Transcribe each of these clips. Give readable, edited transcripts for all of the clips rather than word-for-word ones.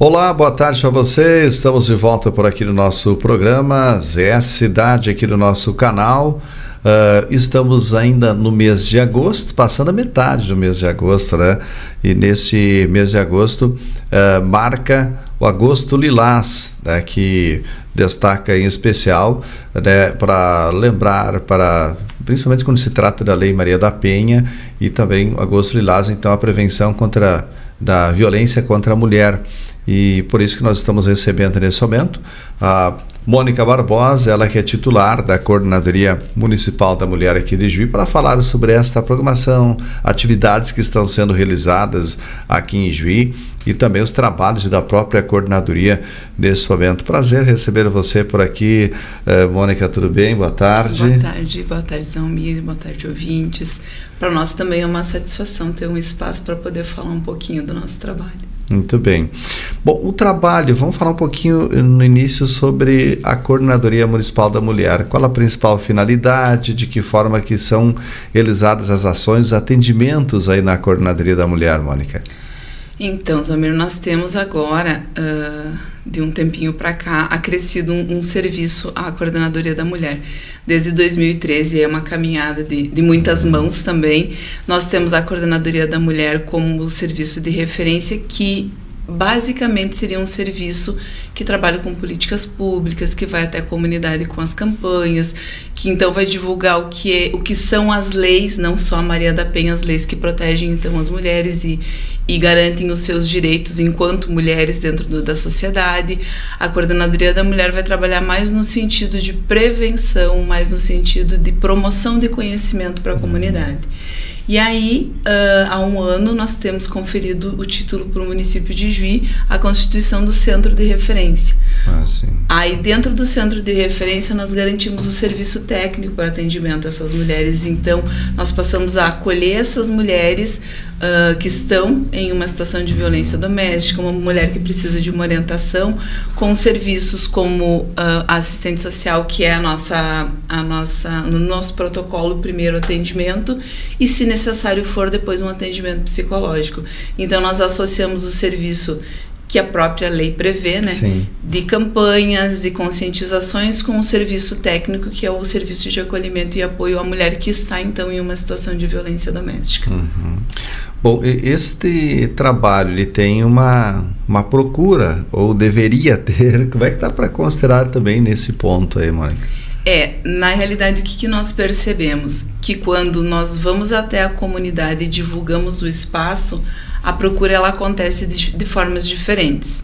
Olá, boa tarde para você. Estamos de volta por aqui no nosso programa Zé Cidade, aqui no nosso canal. Estamos ainda no mês de agosto, passando a metade do mês de agosto, né? E neste mês de agosto marca o Agosto Lilás, né? Que destaca em especial, né, para lembrar, principalmente quando se trata da Lei Maria da Penha, e também o Agosto Lilás, então, a prevenção da violência contra a mulher. E por isso que nós estamos recebendo nesse momento a Mônica Barbosa, ela que é titular da Coordenadoria Municipal da Mulher aqui de Juí, para falar sobre esta programação, atividades que estão sendo realizadas aqui em Juí e também os trabalhos da própria coordenadoria nesse momento. Prazer receber você por aqui, Mônica, tudo bem? Boa tarde. Boa tarde, Zalmir, boa tarde, ouvintes. Para nós também é uma satisfação ter um espaço para poder falar um pouquinho do nosso trabalho. Muito bem. Bom, o trabalho, vamos falar um pouquinho no início sobre a Coordenadoria Municipal da Mulher. Qual a principal finalidade, de que forma que são realizadas as ações, os atendimentos aí na Coordenadoria da Mulher, Mônica? Então, Zamir, nós temos agora, de um tempinho para cá, acrescido um serviço à Coordenadoria da Mulher. Desde 2013 é uma caminhada de muitas mãos também. Nós temos a Coordenadoria da Mulher como serviço de referência, que basicamente seria um serviço que trabalha com políticas públicas, que vai até a comunidade com as campanhas, que então vai divulgar o que são as leis, não só a Maria da Penha, as leis que protegem então as mulheres e garantem os seus direitos enquanto mulheres dentro da sociedade. A Coordenadoria da Mulher vai trabalhar mais no sentido de prevenção, mais no sentido de promoção de conhecimento para a comunidade. E aí, há um ano, nós temos conferido o título para o município de Juí, a constituição do Centro de Referência. Sim. Aí, dentro do Centro de Referência, nós garantimos o serviço técnico para atendimento a essas mulheres. Então, nós passamos a acolher essas mulheres que estão em uma situação de violência doméstica, uma mulher que precisa de uma orientação, com serviços como a assistente social, que é no nosso protocolo, o primeiro atendimento, e, se necessário for, depois um atendimento psicológico. Então, nós associamos o serviço que a própria lei prevê, né, Sim. de campanhas e conscientizações, com o serviço técnico, que é o serviço de acolhimento e apoio à mulher que está, então, em uma situação de violência doméstica. Uhum. Bom, este trabalho, ele tem uma procura, ou deveria ter, como é que está para considerar também nesse ponto aí, Mônica? Na realidade, o que nós percebemos? Que quando nós vamos até a comunidade e divulgamos o espaço, a procura ela acontece de formas diferentes.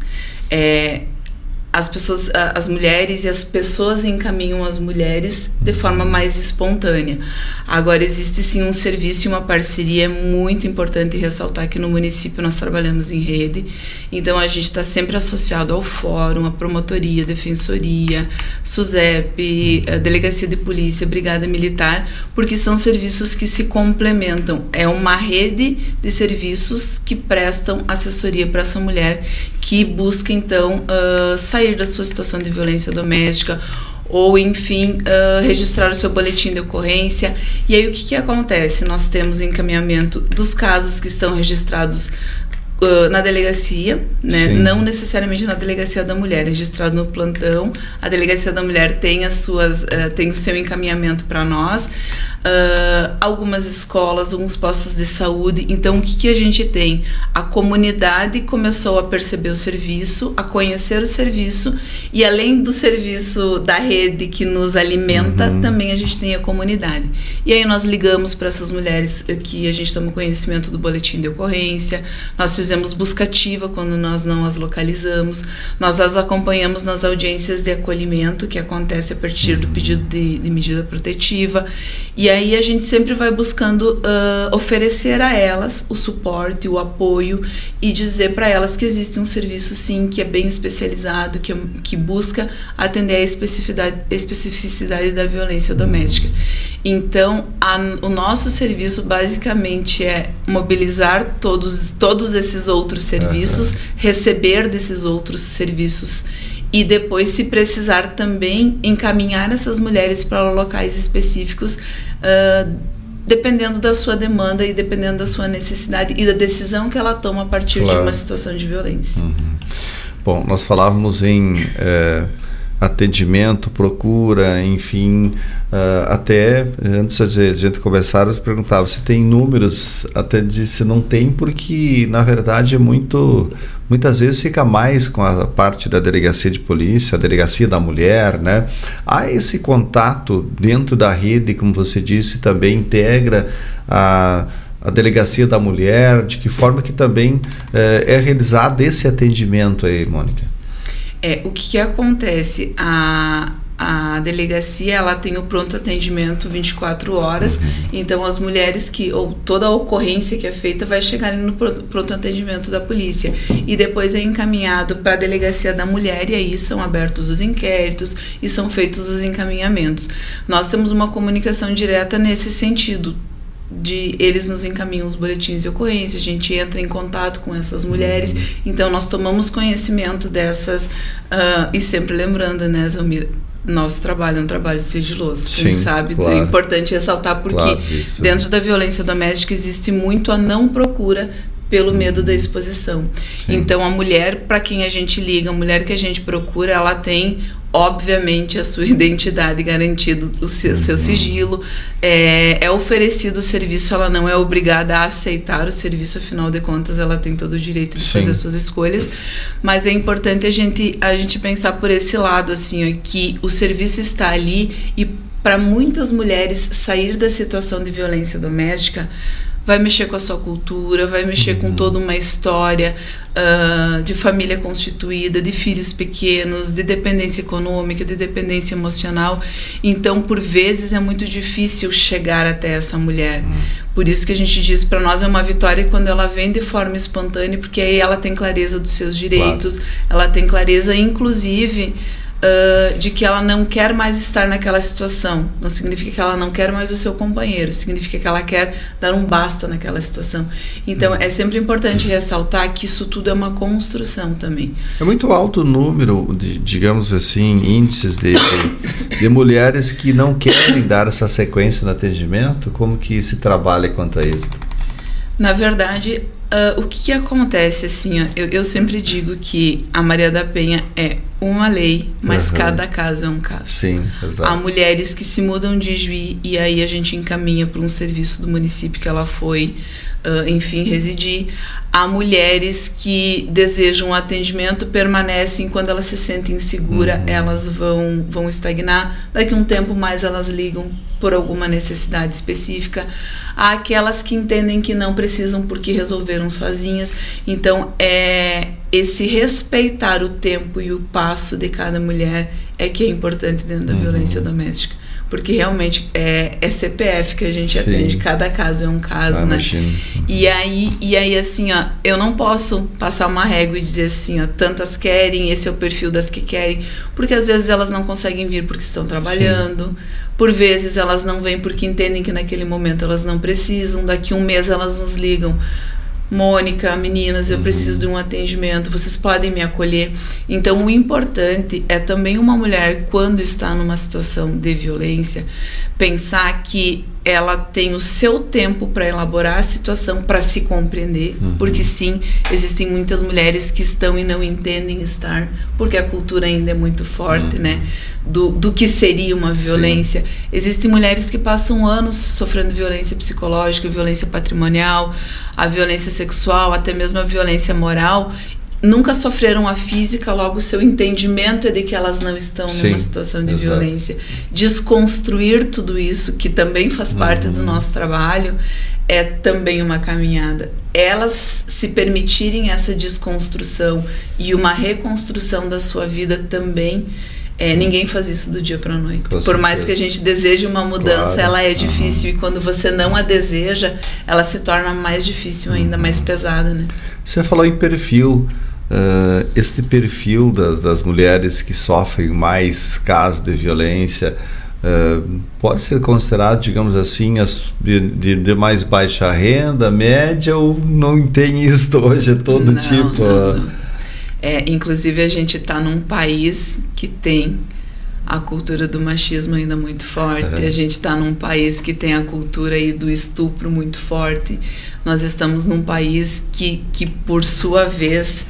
As mulheres e as pessoas encaminham as mulheres de forma mais espontânea. Agora, existe sim um serviço e uma parceria muito importante ressaltar que no município nós trabalhamos em rede, então a gente está sempre associado ao fórum, à promotoria, defensoria, SUSEP, delegacia de polícia, brigada militar, porque são serviços que se complementam. É uma rede de serviços que prestam assessoria para essa mulher que busca então sair da sua situação de violência doméstica, ou enfim, registrar o seu boletim de ocorrência. E aí o que acontece? Nós temos encaminhamento dos casos que estão registrados na delegacia, né? Não necessariamente na delegacia da mulher, registrado no plantão. A delegacia da mulher tem tem o seu encaminhamento para nós. Algumas escolas, alguns postos de saúde. Então, o que a gente tem? A comunidade começou a perceber o serviço, a conhecer o serviço, e além do serviço da rede que nos alimenta, também a gente tem a comunidade. E aí nós ligamos para essas mulheres que a gente toma conhecimento do boletim de ocorrência, nós fizemos busca ativa quando nós não as localizamos, nós as acompanhamos nas audiências de acolhimento, que acontece a partir do pedido de medida protetiva. E aí a gente sempre vai buscando oferecer a elas o suporte, o apoio, e dizer para elas que existe um serviço sim, que é bem especializado, que busca atender a especificidade da violência doméstica. Então, o nosso serviço basicamente é mobilizar todos esses outros serviços, receber desses outros serviços e depois, se precisar, também encaminhar essas mulheres para locais específicos, dependendo da sua demanda e dependendo da sua necessidade e da decisão que ela toma a partir de uma situação de violência. Bom, nós falávamos em atendimento, procura, enfim, até antes de a gente conversar, eu perguntava se tem números, até disse não tem, porque na verdade muitas vezes fica mais com a parte da delegacia de polícia, a delegacia da mulher, né? Há esse contato dentro da rede, como você disse, também integra a delegacia da mulher, de que forma que também é realizado esse atendimento aí, Mônica? O que acontece? A delegacia, ela tem o pronto atendimento 24 horas, então as mulheres ou toda a ocorrência que é feita vai chegar ali no pronto atendimento da polícia, e depois é encaminhado para a delegacia da mulher, e aí são abertos os inquéritos e são feitos os encaminhamentos. Nós temos uma comunicação direta nesse sentido, eles nos encaminham os boletins de ocorrência, a gente entra em contato com essas mulheres, então nós tomamos conhecimento dessas, e sempre lembrando, né, Zelmira, nosso trabalho é um trabalho sigiloso, quem sabe, claro. É importante ressaltar, porque claro, dentro da violência doméstica existe muito a não procura pelo medo da exposição. Sim. Então a mulher para quem a gente liga, a mulher que a gente procura, ela tem obviamente a sua identidade garantida, o seu sigilo, é oferecido o serviço, ela não é obrigada a aceitar o serviço, afinal de contas ela tem todo o direito de fazer suas escolhas, mas é importante a gente pensar por esse lado, assim, que o serviço está ali, e para muitas mulheres sair da situação de violência doméstica vai mexer com a sua cultura, vai mexer com toda uma história de família constituída, de filhos pequenos, de dependência econômica, de dependência emocional. Então, por vezes, é muito difícil chegar até essa mulher. Por isso que a gente diz, para nós é uma vitória quando ela vem de forma espontânea, porque aí ela tem clareza dos seus direitos, claro. Ela tem clareza, inclusive, de que ela não quer mais estar naquela situação. Não significa que ela não quer mais o seu companheiro, significa que ela quer dar um basta naquela situação. Então é sempre importante ressaltar que isso tudo é uma construção também. É muito alto o número de, digamos assim, índices de mulheres que não querem dar essa sequência no atendimento. Como que se trabalha quanto a isso? Na verdade, o que acontece, assim, eu sempre digo que a Maria da Penha é uma lei, mas cada caso é um caso. Sim, exato. Há mulheres que se mudam de Juí e aí a gente encaminha para um serviço do município que ela foi, enfim, residir. Há mulheres que desejam um atendimento, permanecem, quando elas se sentem inseguras, elas vão estagnar, daqui a um tempo mais elas ligam por alguma necessidade específica. Há aquelas que entendem que não precisam porque resolveram sozinhas. Então, esse respeitar o tempo e o passo de cada mulher é que é importante dentro da violência doméstica. Porque realmente é CPF que a gente atende, cada caso é um caso, né? E aí, assim, ó, eu não posso passar uma régua e dizer assim, ó, tantas querem, esse é o perfil das que querem, porque às vezes elas não conseguem vir porque estão trabalhando, por vezes elas não vêm porque entendem que naquele momento elas não precisam, daqui a um mês elas nos ligam: Mônica, meninas, eu preciso de um atendimento, vocês podem me acolher? Então, o importante é também uma mulher, quando está numa situação de violência, pensar que ela tem o seu tempo para elaborar a situação, para se compreender, porque sim, existem muitas mulheres que estão e não entendem estar, porque a cultura ainda é muito forte, né, do que seria uma violência. Existem mulheres que passam anos sofrendo violência psicológica, violência patrimonial, a violência sexual, até mesmo a violência moral, nunca sofreram a física, logo o seu entendimento é de que elas não estão numa situação de violência. Desconstruir tudo isso, que também faz parte do nosso trabalho, é também uma caminhada. Elas se permitirem essa desconstrução e uma reconstrução da sua vida também, ninguém faz isso do dia para a noite. Por mais que a gente deseje uma mudança, ela é difícil, e quando você não a deseja, ela se torna mais difícil ainda, mais pesada, né? Você falou em perfil. Este perfil das mulheres que sofrem mais casos de violência pode ser considerado, digamos assim, de mais baixa renda, média, ou não tem isso hoje? É todo tipo? Não. Inclusive, a gente está num país que tem a cultura do machismo ainda muito forte, a gente está num país que tem a cultura aí do estupro muito forte. Nós estamos num país que por sua vez,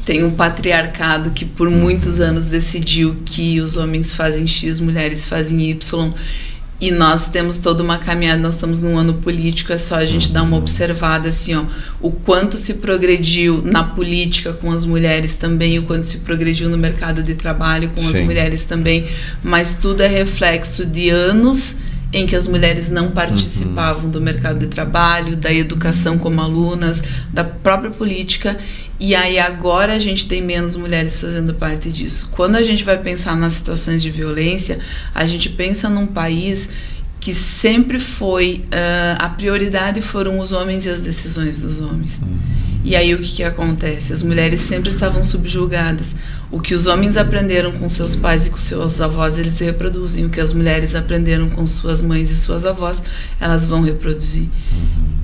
tem um patriarcado que por muitos anos decidiu que os homens fazem X, mulheres fazem Y, e nós temos toda uma caminhada, nós estamos num ano político, é só a gente dar uma observada assim, ó, o quanto se progrediu na política com as mulheres também, o quanto se progrediu no mercado de trabalho com as mulheres também, mas tudo é reflexo de anos em que as mulheres não participavam do mercado de trabalho, da educação como alunas, da própria política, e aí agora a gente tem menos mulheres fazendo parte disso. Quando a gente vai pensar nas situações de violência, a gente pensa num país que sempre foi, a prioridade foram os homens e as decisões dos homens. E aí o que acontece? As mulheres sempre estavam subjugadas. O que os homens aprenderam com seus pais e com seus avós, eles reproduzem. O que as mulheres aprenderam com suas mães e suas avós, elas vão reproduzir.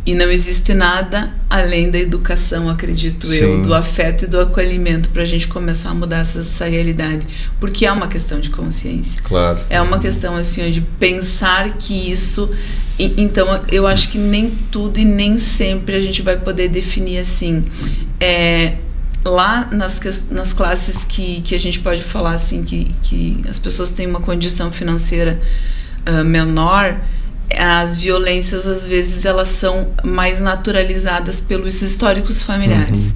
E não existe nada além da educação, acredito eu, do afeto e do acolhimento para a gente começar a mudar essa realidade. Porque é uma questão de consciência. Claro. É uma questão assim, de pensar que isso... Então, eu acho que nem tudo e nem sempre a gente vai poder definir assim... Lá nas classes que a gente pode falar assim, que as pessoas têm uma condição financeira menor, as violências às vezes elas são mais naturalizadas pelos históricos familiares.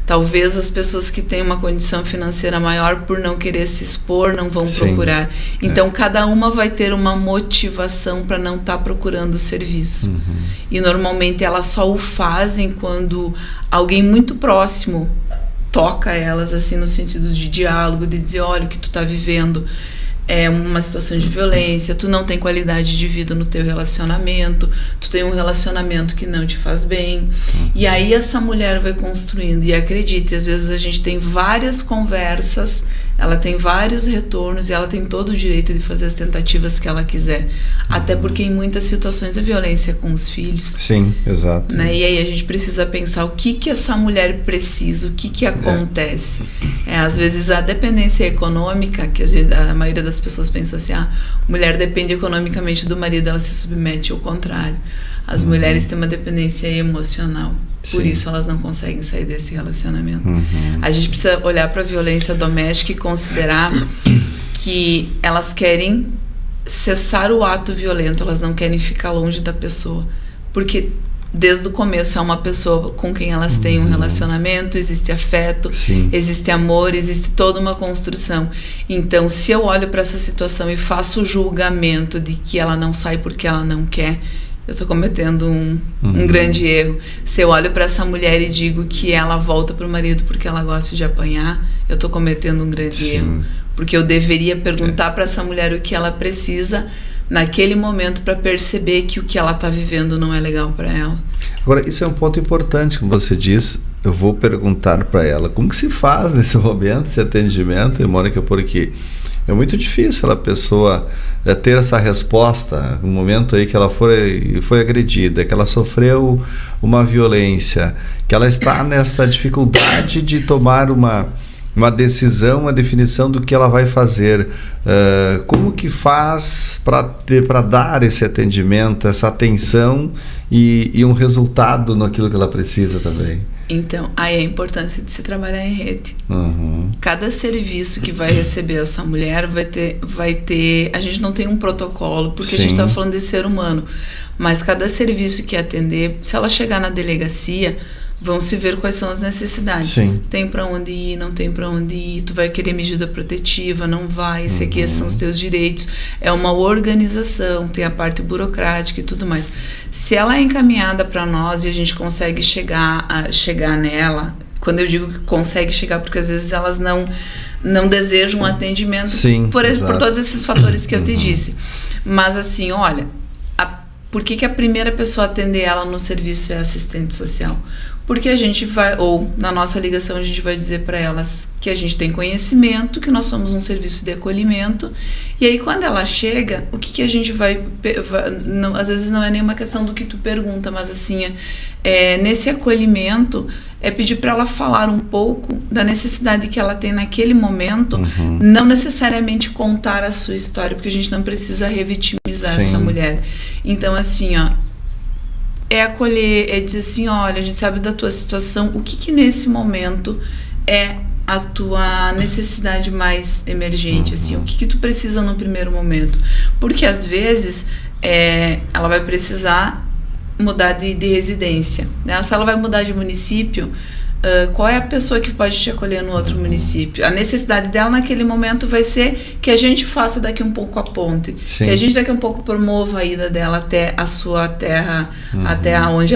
Talvez as pessoas que têm uma condição financeira maior, por não querer se expor, não vão procurar. Então, cada uma vai ter uma motivação para não estar procurando o serviço. E normalmente elas só o fazem quando alguém muito próximo toca elas, assim, no sentido de diálogo, de dizer, olha, o que tu tá vivendo é uma situação de violência, tu não tem qualidade de vida no teu relacionamento, tu tem um relacionamento que não te faz bem. E aí essa mulher vai construindo, e acredite, às vezes a gente tem várias conversas, ela tem vários retornos e ela tem todo o direito de fazer as tentativas que ela quiser. Até porque em muitas situações a violência é com os filhos. Sim, exato. Né? E aí a gente precisa pensar o que essa mulher precisa, o que acontece. Às vezes a dependência econômica, que a maioria das pessoas pensa assim, a mulher depende economicamente do marido, ela se submete ao contrário. As mulheres têm uma dependência emocional. Por isso elas não conseguem sair desse relacionamento. A gente precisa olhar para a violência doméstica e considerar que elas querem cessar o ato violento, elas não querem ficar longe da pessoa. Porque desde o começo é uma pessoa com quem elas têm um relacionamento, existe afeto, existe amor, existe toda uma construção. Então, se eu olho para essa situação e faço o julgamento de que ela não sai porque ela não quer, eu estou cometendo um grande erro. Se eu olho para essa mulher e digo que ela volta para o marido porque ela gosta de apanhar, eu estou cometendo um grande erro. Porque eu deveria perguntar para essa mulher o que ela precisa naquele momento para perceber que o que ela está vivendo não é legal para ela. Agora, isso é um ponto importante, como você diz. Eu vou perguntar para ela como que se faz nesse momento, esse atendimento, Mônica, porque é muito difícil a pessoa ter essa resposta no momento aí que ela foi agredida, que ela sofreu uma violência, que ela está nessa dificuldade de tomar uma decisão, uma definição do que ela vai fazer. Como que faz para dar esse atendimento, essa atenção e um resultado naquilo que ela precisa também? Então, aí a importância de se trabalhar em rede. Cada serviço que vai receber essa mulher vai ter... A gente não tem um protocolo, porque a gente está falando de ser humano, mas cada serviço que atender, se ela chegar na delegacia, vão se ver quais são as necessidades. Tem para onde ir, não tem para onde ir, tu vai querer medida protetiva, não vai, esse aqui são os teus direitos. É uma organização, tem a parte burocrática e tudo mais. Se ela é encaminhada para nós e a gente consegue chegar nela, quando eu digo que consegue chegar, porque às vezes elas não desejam um atendimento por todos esses fatores que eu te disse. Mas assim, olha, por que a primeira pessoa a atender ela no serviço é a assistente social? Porque a gente vai, ou na nossa ligação a gente vai dizer para elas que a gente tem conhecimento, que nós somos um serviço de acolhimento, e aí quando ela chega, o que a gente vai não, às vezes não é nenhuma questão do que tu pergunta, mas assim, nesse acolhimento, é pedir para ela falar um pouco da necessidade que ela tem naquele momento, não necessariamente contar a sua história, porque a gente não precisa revitimizar essa mulher. Então assim, ó, é acolher, é dizer assim, olha, a gente sabe da tua situação, o que nesse momento é a tua necessidade mais emergente, assim, o que tu precisa no primeiro momento. Porque às vezes ela vai precisar mudar de residência, né? Se ela vai mudar de município, qual é a pessoa que pode te acolher no outro município? A necessidade dela naquele momento vai ser que a gente faça daqui um pouco a ponte, Sim. que a gente daqui um pouco promova a ida dela até a sua terra, até da onde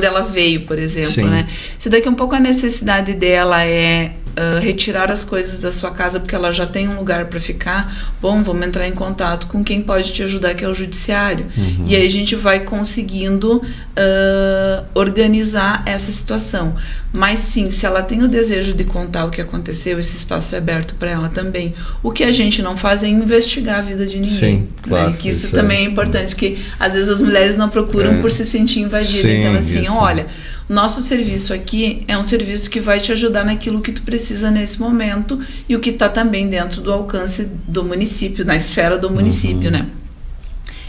ela veio, por exemplo, Sim. né? Se daqui um pouco a necessidade dela é retirar as coisas da sua casa porque ela já tem um lugar para ficar, bom, vamos entrar em contato com quem pode te ajudar, que é o judiciário. E aí a gente vai conseguindo organizar essa situação. Mas sim, se ela tem o desejo de contar o que aconteceu, esse espaço é aberto para ela também. O que a gente não faz é investigar a vida de ninguém. Sim, claro, né? Que isso também é importante, porque às vezes as mulheres não procuram por se sentir invadidas. Sim, então assim, isso. olha, nosso serviço aqui é um serviço que vai te ajudar naquilo que tu precisa nesse momento e o que está também dentro do alcance do município, na esfera do município, né?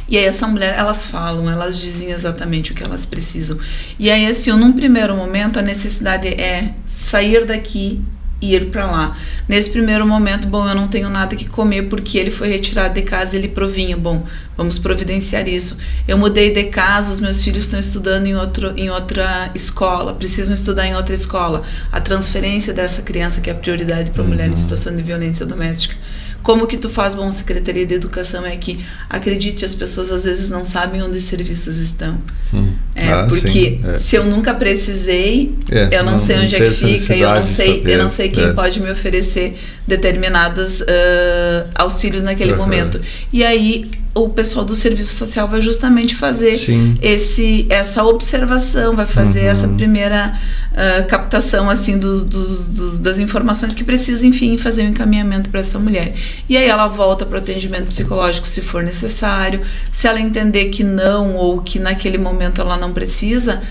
E aí essa mulher, elas falam, elas dizem exatamente o que elas precisam. E aí assim, num primeiro momento, a necessidade é sair daqui e ir para lá. Nesse primeiro momento, bom, eu não tenho nada que comer porque ele foi retirado de casa e ele provinha. Bom, vamos providenciar isso. Eu mudei de casa, os meus filhos estão estudando em outra escola, precisam estudar em outra escola. A transferência dessa criança, que é a prioridade para a mulher em situação de violência doméstica. Como que tu faz? Bom, Secretaria de Educação é que, acredite, as pessoas às vezes não sabem onde os serviços estão. Porque se eu nunca precisei, eu não sei onde é que fica, eu não sei quem pode me oferecer determinados auxílios naquele momento. E aí o pessoal do serviço social vai justamente fazer essa observação, vai fazer essa primeira captação assim das informações que precisa, enfim, fazer um encaminhamento para essa mulher. E aí ela volta para o atendimento psicológico se for necessário. Se ela entender que não, ou que naquele momento ela não precisa,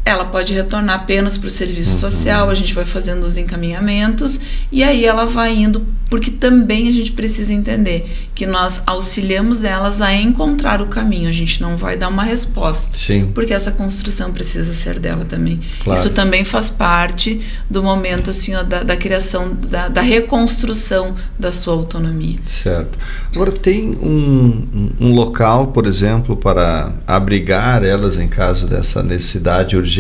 ela pode retornar apenas para o serviço social, a gente vai fazendo os encaminhamentos e aí ela vai indo, porque também a gente precisa entender que nós auxiliamos elas a encontrar o caminho, a gente não vai dar uma resposta, porque essa construção precisa ser dela também. Claro. Isso também faz parte do momento assim, ó, da criação, da reconstrução da sua autonomia. Certo. Agora tem um local, por exemplo, para abrigar elas em caso dessa necessidade urgente?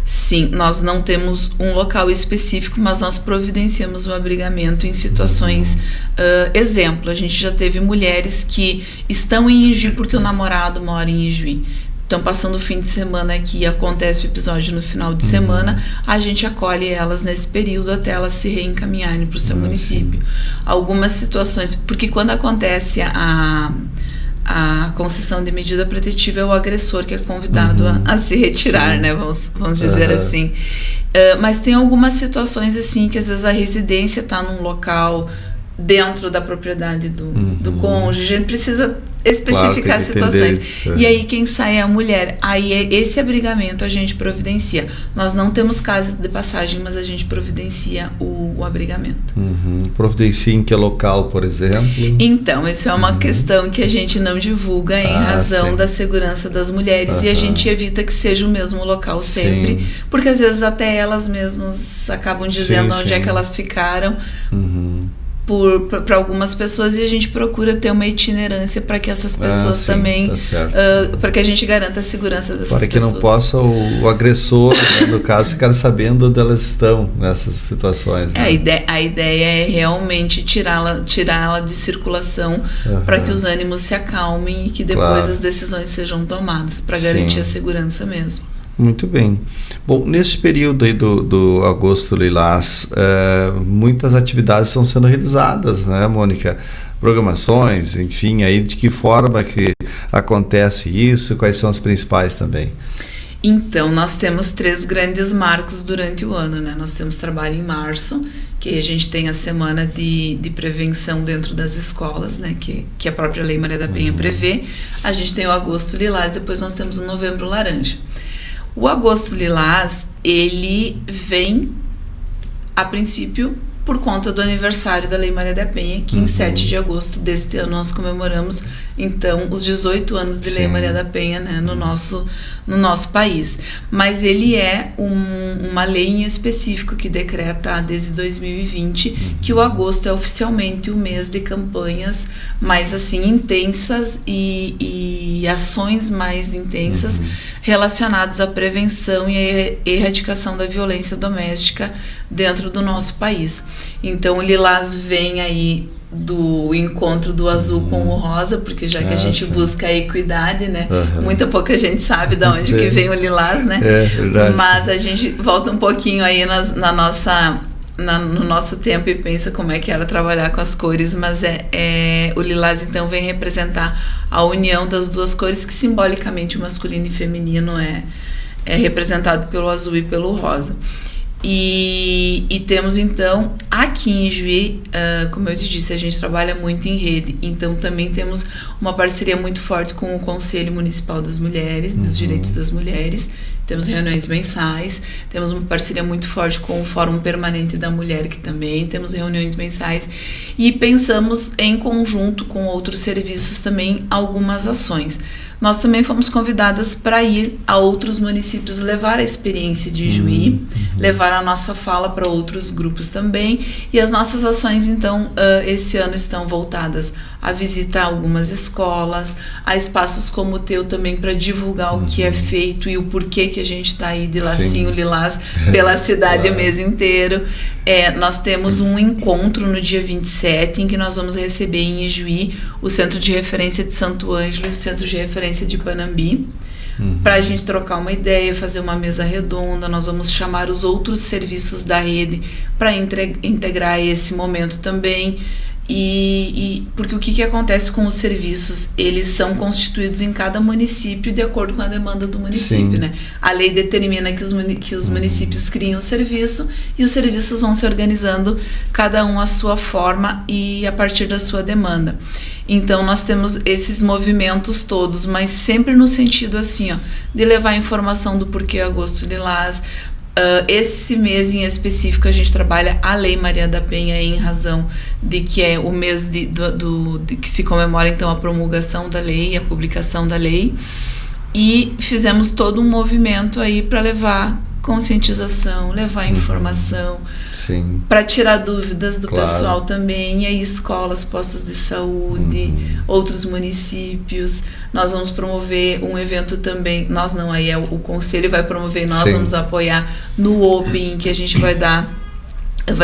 Sim, nós não temos um local específico, mas nós providenciamos o abrigamento em situações, exemplo, a gente já teve mulheres que estão em Ijuí porque o namorado mora em Ijuí. Estão passando o fim de semana aqui, acontece o episódio no final de semana, a gente acolhe elas nesse período até elas se reencaminharem para o seu município. Algumas situações, porque quando acontece a concessão de medida protetiva, é o agressor que é convidado a se retirar, né? Vamos dizer assim. Mas tem algumas situações assim que às vezes a residência está num local dentro da propriedade do cônjuge, a gente precisa especificar as situações. E aí quem sai é a mulher. Aí esse abrigamento a gente providencia. Nós não temos casa de passagem, mas a gente providencia o abrigamento. Providencia em que local, por exemplo? Então, isso é uma questão que a gente não divulga em razão da segurança das mulheres e a gente evita que seja o mesmo local sempre, porque às vezes até elas mesmas acabam dizendo onde é que elas ficaram. Para algumas pessoas, e a gente procura ter uma itinerância para que essas pessoas também, para que a gente garanta a segurança dessas pessoas. Para que não possa o agressor, né, no caso, ficar sabendo onde elas estão nessas situações. Né? A ideia é realmente tirá-la de circulação para que os ânimos se acalmem e que depois as decisões sejam tomadas, para garantir a segurança mesmo. Muito bem. Bom, nesse período aí do Agosto Lilás, muitas atividades estão sendo realizadas, né, Mônica? Programações, enfim, aí de que forma que acontece isso, quais são as principais também? Então, nós temos 3 grandes marcos durante o ano, né? Nós temos trabalho em março, que a gente tem a semana de prevenção dentro das escolas, né? Que a própria Lei Maria da Penha prevê. A gente tem o Agosto Lilás, depois nós temos o Novembro Laranja. O Agosto Lilás, ele vem, a princípio, por conta do aniversário da Lei Maria da Penha, que em 7 de agosto deste ano nós comemoramos, então, os 18 anos de Lei Maria da Penha, né, no nosso país. Mas ele é uma lei em específico que decreta desde 2020 que o agosto é oficialmente o mês de campanhas mais assim intensas e ações mais intensas relacionadas à prevenção e à erradicação da violência doméstica dentro do nosso país. Então o Lilás vem aí do encontro do azul com o rosa, porque já que a gente busca a equidade, né? Muita pouca gente sabe de onde que vem o Lilás, né? É verdade. Mas a gente volta um pouquinho aí no nosso tempo e pensa como é que era trabalhar com as cores, mas o Lilás então vem representar a união das duas cores, que simbolicamente o masculino e feminino é representado pelo azul e pelo rosa. E temos então aqui em Juí, como eu te disse, a gente trabalha muito em rede, então também temos uma parceria muito forte com o Conselho Municipal das Mulheres, dos Direitos das Mulheres. Temos reuniões mensais, temos uma parceria muito forte com o Fórum Permanente da Mulher, que também temos reuniões mensais, e pensamos em conjunto com outros serviços também algumas ações. Nós também fomos convidadas para ir a outros municípios, levar a experiência de Juí, levar a nossa fala para outros grupos também, e as nossas ações então esse ano estão voltadas a visitar algumas escolas, a espaços como o teu também para divulgar o que é feito e o porquê que a gente está aí de lacinho lilás pela cidade o mês inteiro. Nós temos um encontro no dia 27, em que nós vamos receber em Ijuí o Centro de Referência de Santo Ângelo e o Centro de Referência de Panambi, para a gente trocar uma ideia, fazer uma mesa redonda. Nós vamos chamar os outros serviços da rede para integrar esse momento também. Porque o que acontece com os serviços? Eles são constituídos em cada município de acordo com a demanda do município, né? A lei determina que os municípios criem o serviço, e os serviços vão se organizando, cada um à sua forma e a partir da sua demanda. Então nós temos esses movimentos todos, mas sempre no sentido assim, de levar informação do porquê Agosto Lilás. Esse mês em específico a gente trabalha a Lei Maria da Penha em razão de que é o mês de que se comemora então a promulgação da lei, a publicação da lei, e fizemos todo um movimento aí para levar conscientização, levar informação, para tirar dúvidas do pessoal também, e aí escolas, postos de saúde, outros municípios. Nós vamos promover um evento também, nós não, aí o Conselho vai promover, nós vamos apoiar no Open, que a gente vai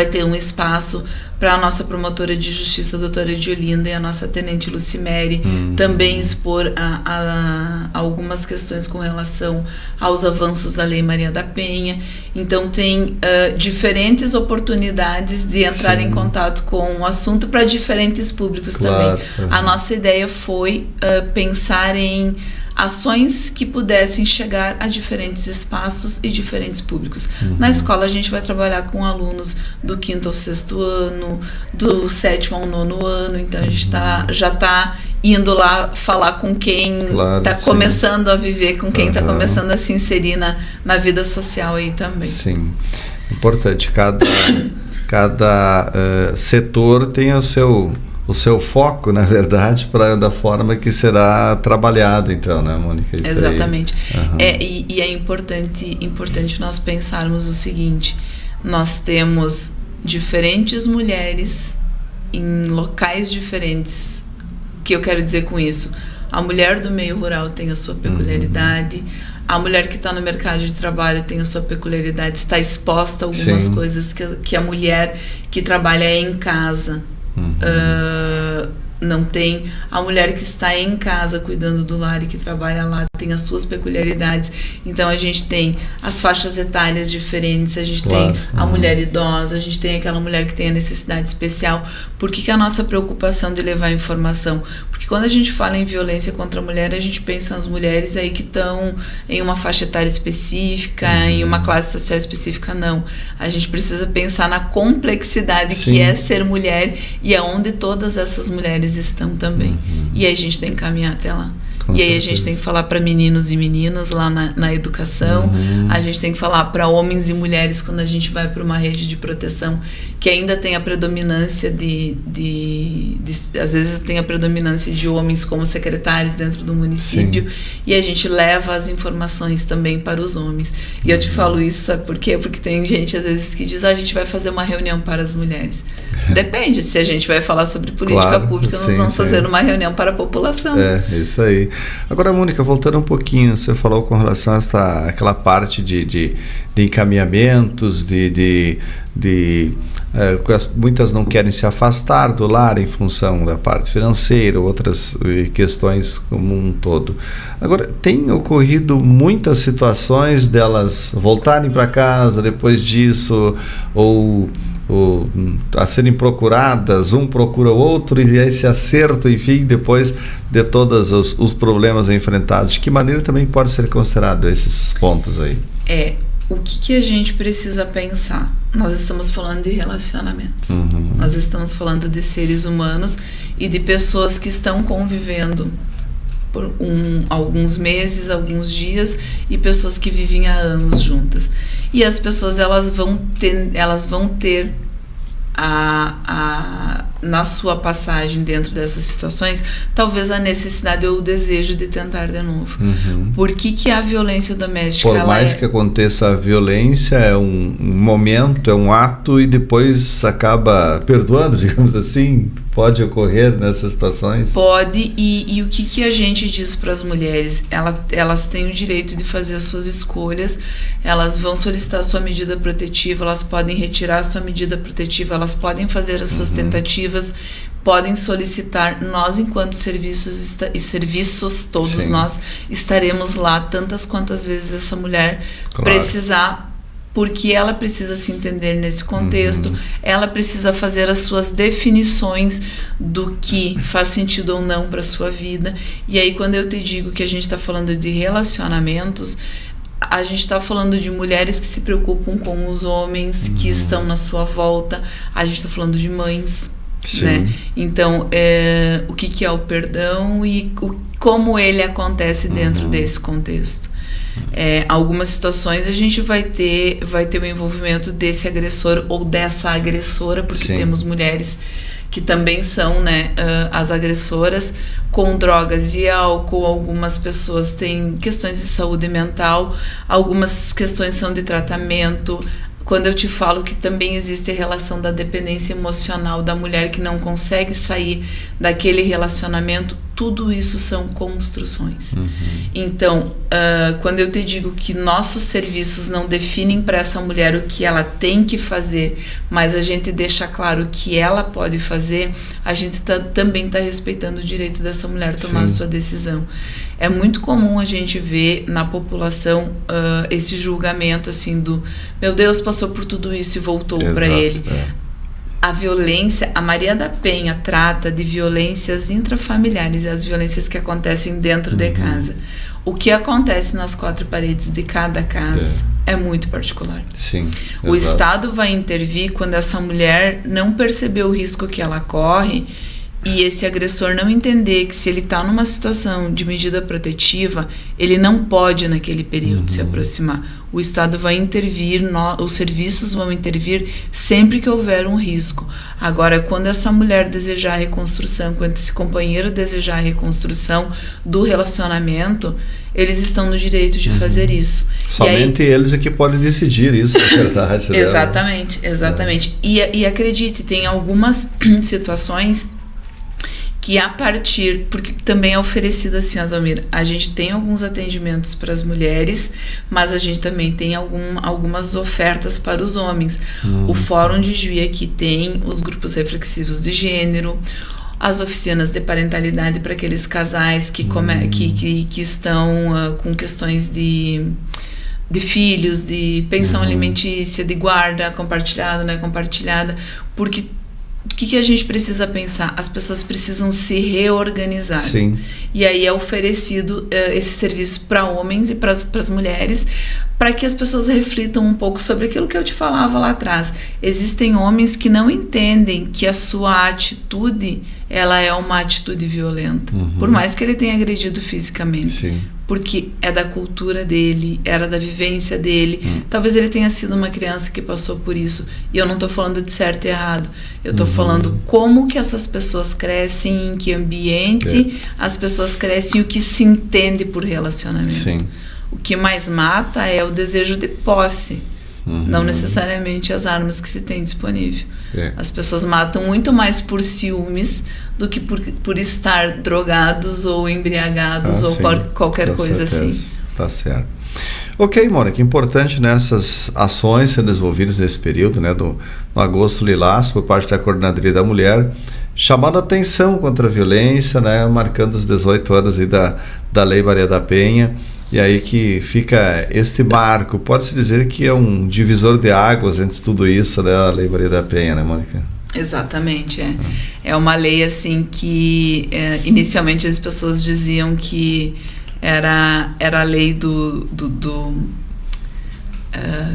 ter um espaço para a nossa promotora de justiça, a doutora Diolinda, e a nossa tenente Lucimere também expor a algumas questões com relação aos avanços da Lei Maria da Penha. Então tem diferentes oportunidades de entrar em contato com o assunto para diferentes públicos também. A nossa ideia foi pensar em ações que pudessem chegar a diferentes espaços e diferentes públicos. Na escola a gente vai trabalhar com alunos do 5º ao 6º ano, do 7º ao 9º ano, então a gente já está indo lá falar com quem está começando a viver, com quem está começando a se inserir na vida social aí também. Sim, importante. Cada setor tem o seu foco, na verdade, da forma que será trabalhado, então, né, Mônica? Isso exatamente. E é importante nós pensarmos o seguinte: nós temos diferentes mulheres em locais diferentes. O que eu quero dizer com isso? A mulher do meio rural tem a sua peculiaridade, a mulher que está no mercado de trabalho tem a sua peculiaridade, está exposta a algumas coisas que a mulher que trabalha em casa não tem. A mulher que está em casa cuidando do lar e que trabalha lá tem as suas peculiaridades. Então a gente tem as faixas etárias diferentes, a gente tem a mulher idosa, a gente tem aquela mulher que tem a necessidade especial. Por que a nossa preocupação de levar informação? Porque quando a gente fala em violência contra a mulher, a gente pensa nas mulheres aí que estão em uma faixa etária específica, em uma classe social específica. Não. A gente precisa pensar na complexidade que é ser mulher e aonde todas essas mulheres estão também. E aí a gente tem que caminhar até lá. E aí a gente tem que falar para meninos e meninas lá na educação, a gente tem que falar para homens e mulheres quando a gente vai para uma rede de proteção, que ainda tem a predominância às vezes tem a predominância de homens como secretários dentro do município. Sim. E a gente leva as informações também para os homens. E eu te falo isso, sabe por quê? Porque tem gente às vezes que diz, a gente vai fazer uma reunião para as mulheres. Depende, se a gente vai falar sobre política pública, nós vamos fazer uma reunião para a população. Isso aí. Agora, Mônica, voltando um pouquinho, você falou com relação a aquela parte de encaminhamentos, muitas não querem se afastar do lar em função da parte financeira, outras questões como um todo. Agora, tem ocorrido muitas situações delas voltarem para casa depois disso, ou a serem procuradas, um procura o outro, e esse acerto, enfim, depois de todos os problemas enfrentados. De que maneira também pode ser considerado esses pontos aí? O que a gente precisa pensar? Nós estamos falando de relacionamentos. Nós estamos falando de seres humanos e de pessoas que estão convivendo por alguns meses, alguns dias, e pessoas que vivem há anos juntas. E as pessoas elas vão ter na sua passagem dentro dessas situações, talvez a necessidade ou o desejo de tentar de novo. Por que a violência doméstica... Por mais que aconteça a violência, é um momento, é um ato, e depois acaba perdoando, digamos assim? Pode ocorrer nessas situações? Pode, e o que a gente diz para as mulheres? Elas têm o direito de fazer as suas escolhas, elas vão solicitar a sua medida protetiva, elas podem retirar a sua medida protetiva, elas podem fazer as suas tentativas, podem solicitar. Nós, enquanto serviços, todos Sim. nós estaremos lá tantas quantas vezes essa mulher precisar, porque ela precisa se entender nesse contexto, ela precisa fazer as suas definições do que faz sentido ou não para a sua vida. E aí, quando eu te digo que a gente está falando de relacionamentos, a gente está falando de mulheres que se preocupam com os homens que estão na sua volta, a gente está falando de mães, né? Então, o que é o perdão e como ele acontece dentro desse contexto. Algumas situações a gente vai ter o envolvimento desse agressor ou dessa agressora, porque Sim. temos mulheres que também são, né, as agressoras, com drogas e álcool. Algumas pessoas têm questões de saúde mental, algumas questões são de tratamento. Quando eu te falo que também existe a relação da dependência emocional da mulher que não consegue sair daquele relacionamento, tudo isso são construções. Então, quando eu te digo que nossos serviços não definem para essa mulher o que ela tem que fazer, mas a gente deixa claro o que ela pode fazer, a gente também está respeitando o direito dessa mulher tomar a sua decisão. É muito comum a gente ver na população esse julgamento assim do, meu Deus, passou por tudo isso e voltou para ele. A violência, a Maria da Penha trata de violências intrafamiliares, as violências que acontecem dentro de casa. O que acontece nas quatro paredes de cada casa é muito particular. Sim, o Estado vai intervir quando essa mulher não percebeu o risco que ela corre e esse agressor não entender que se ele está numa situação de medida protetiva, ele não pode naquele período se aproximar. O Estado vai intervir, os serviços vão intervir sempre que houver um risco. Agora, quando essa mulher desejar a reconstrução, quando esse companheiro desejar a reconstrução do relacionamento, eles estão no direito de fazer isso. Somente eles é que podem decidir isso, é verdade. Exatamente. E acredite, tem algumas situações que a partir, porque também é oferecido assim, Azalmir, a gente tem alguns atendimentos para as mulheres, mas a gente também tem algumas ofertas para os homens. O Fórum de Juí aqui tem os grupos reflexivos de gênero, as oficinas de parentalidade para aqueles casais que estão com questões de filhos, de pensão alimentícia, de guarda compartilhada, não é compartilhada, porque que a gente precisa pensar? As pessoas precisam se reorganizar. Sim. E aí é oferecido esse serviço para homens e para as mulheres, para que as pessoas reflitam um pouco sobre aquilo que eu te falava lá atrás. Existem homens que não entendem que a sua atitude, ela é uma atitude violenta, por mais que ele tenha agredido fisicamente. Sim. Porque é da cultura dele, era da vivência dele. Talvez ele tenha sido uma criança que passou por isso. E eu não estou falando de certo e errado. Eu estou falando como que essas pessoas crescem, em que ambiente as pessoas crescem, o que se entende por relacionamento. Sim. O que mais mata é o desejo de posse, não necessariamente as armas que se tem disponível. As pessoas matam muito mais por ciúmes do que por estar drogados ou embriagados ou qualquer coisa assim. Tá certo. Ok, Mônica, importante nessas ações sendo desenvolvidas nesse período, né, no Agosto Lilás, por parte da Coordenadoria da Mulher, chamando a atenção contra a violência, né, marcando os 18 anos aí da Lei Maria da Penha, e aí que fica este marco, pode-se dizer que é um divisor de águas entre tudo isso, né, a Lei Maria da Penha, né, Mônica? Exatamente, é uma lei assim que inicialmente as pessoas diziam que era a lei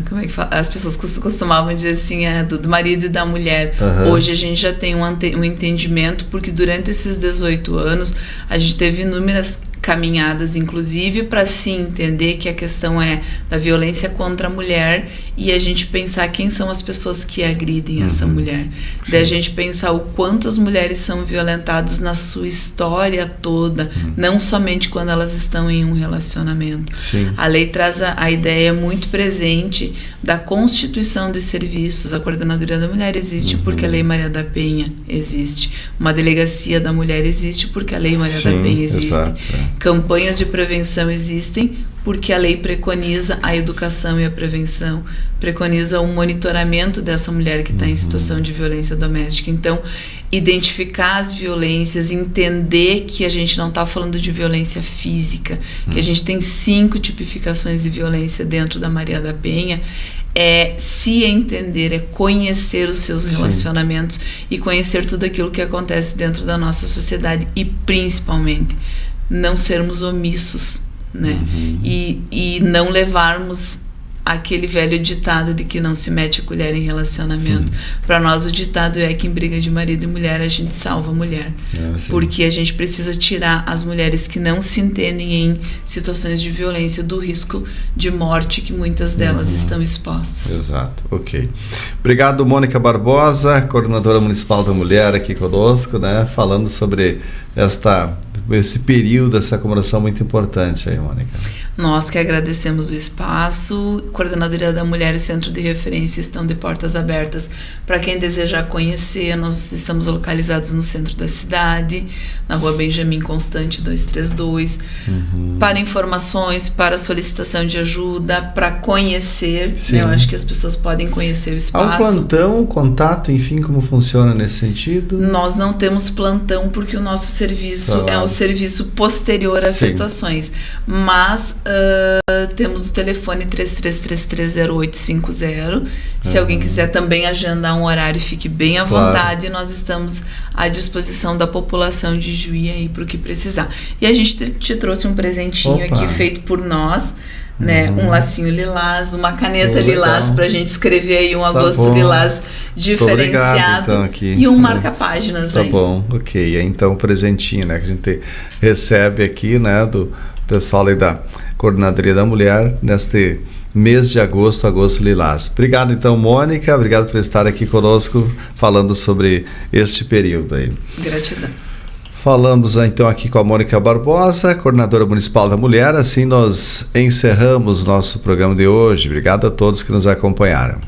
como é que fala? As pessoas costumavam dizer assim, do marido e da mulher. Hoje a gente já tem um entendimento, porque durante esses 18 anos a gente teve inúmeras caminhadas, inclusive, para se entender que a questão é da violência contra a mulher e a gente pensar quem são as pessoas que agridem essa mulher. Daí a gente pensar o quanto as mulheres são violentadas na sua história toda, não somente quando elas estão em um relacionamento. A lei traz a ideia muito presente da constituição de serviços. A Coordenadoria da Mulher existe porque a Lei Maria da Penha existe. Uma delegacia da mulher existe porque a Lei Maria da Penha existe. Exato, Campanhas de prevenção existem porque a lei preconiza a educação e a prevenção, preconiza o monitoramento dessa mulher que está em situação de violência doméstica. Então, identificar as violências, entender que a gente não está falando de violência física, que a gente tem 5 tipificações de violência dentro da Maria da Penha, é se entender, é conhecer os seus relacionamentos e conhecer tudo aquilo que acontece dentro da nossa sociedade e, principalmente, não sermos omissos, né? E não levarmos aquele velho ditado de que não se mete a colher em relacionamento. Para nós o ditado é que em briga de marido e mulher a gente salva a mulher, porque a gente precisa tirar as mulheres que não se entendem em situações de violência do risco de morte que muitas delas estão expostas. Exato, ok. Obrigado, Mônica Barbosa, coordenadora municipal da mulher aqui conosco, né, falando sobre esse período, essa comemoração muito importante aí, Mônica. Nós que agradecemos o espaço. Coordenadoria da Mulher e Centro de Referência estão de portas abertas para quem desejar conhecer. Nós estamos localizados no centro da cidade, na Rua Benjamin Constante 232, para informações, para solicitação de ajuda, para conhecer, né? Eu acho que as pessoas podem conhecer o espaço. Há um plantão, contato, enfim, como funciona nesse sentido? Nós não temos plantão porque o nosso serviço é um serviço posterior às situações, mas temos o telefone 33330850. Se alguém quiser também agendar um horário, fique bem à vontade. Nós estamos à disposição da população de Juí aí para o que precisar. E a gente te trouxe um presentinho aqui feito por nós, né? Um lacinho lilás, uma caneta lilás para a gente escrever aí um agosto lilás diferenciado. Obrigado, então, e um marca-páginas aí. Tá bom, ok. Então um presentinho, né, que a gente recebe aqui, né, do pessoal aí da Coordenadoria da Mulher neste mês de agosto lilás. Obrigado então, Mônica, obrigado por estar aqui conosco falando sobre este período aí. Gratidão. Falamos então aqui com a Mônica Barbosa, coordenadora municipal da mulher. Assim nós encerramos nosso programa de hoje. Obrigado a todos que nos acompanharam.